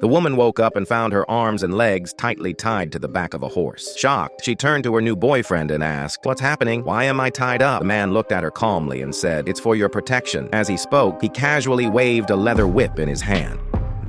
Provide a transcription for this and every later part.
The woman woke up and found her arms and legs tightly tied to the back of a horse. Shocked, she turned to her new boyfriend and asked, "What's happening? Why am I tied up?" The man looked at her calmly and said, "It's for your protection." As he spoke, he casually waved a leather whip in his hand.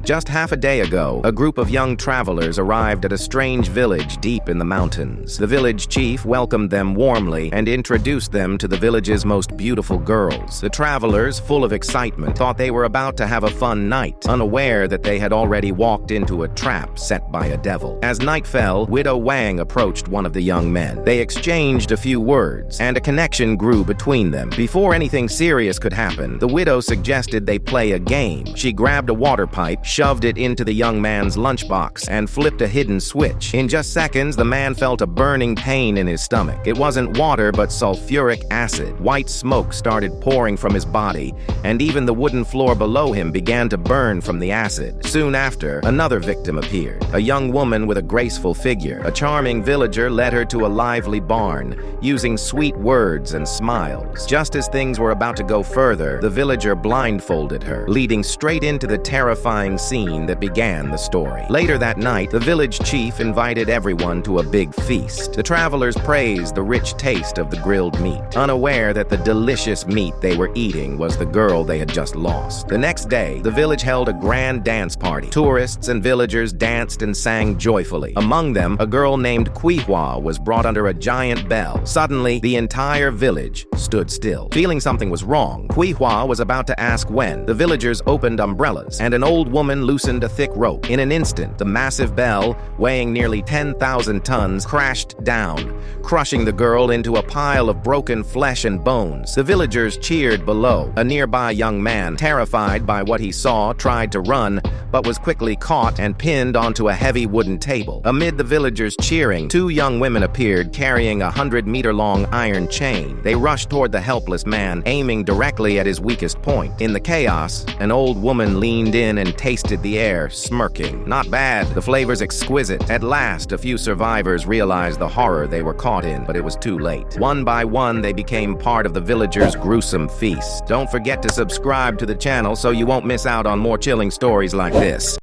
Just half a day ago, a group of young travelers arrived at a strange village deep in the mountains. The village chief welcomed them warmly and introduced them to the village's most beautiful girls. The travelers, full of excitement, thought they were about to have a fun night, unaware that they had already walked into a trap set by a devil. As night fell, Widow Wang approached one of the young men. They exchanged a few words, and a connection grew between them. Before anything serious could happen, the widow suggested they play a game. She grabbed a water pipe, shoved it into the young man's lunchbox, and flipped a hidden switch. In just seconds, the man felt a burning pain in his stomach. It wasn't water, but sulfuric acid. White smoke started pouring from his body, and even the wooden floor below him began to burn from the acid. Soon after, another victim appeared, a young woman with a graceful figure. A charming villager led her to a lively barn, using sweet words and smiles. Just as things were about to go further, the villager blindfolded her, leading straight into the terrifying scene that began the story. Later that night, the village chief invited everyone to a big feast. The travelers praised the rich taste of the grilled meat, unaware that the delicious meat they were eating was the girl they had just lost. The next day, the village held a grand dance party. Tourists and villagers danced and sang joyfully. Among them, a girl named Quihua was brought under a giant bell. Suddenly, the entire village stood still. Feeling something was wrong, Quihua was about to ask when. The villagers opened umbrellas, and an old woman loosened a thick rope. In an instant, the massive bell, weighing nearly 10,000 tons, crashed down, crushing the girl into a pile of broken flesh and bones. The villagers cheered below. A nearby young man, terrified by what he saw, tried to run, but was quickly caught and pinned onto a heavy wooden table. Amid the villagers cheering, two young women appeared carrying a 100-meter-long iron chain. They rushed toward the helpless man, aiming directly at his weakest point. In the chaos, an old woman leaned in and tasted the air, smirking. "Not bad. The flavor's exquisite." At last, a few survivors realized the horror they were caught in, but it was too late. One by one, they became part of the villagers' gruesome feast. Don't forget to subscribe to the channel so you won't miss out on more chilling stories like this.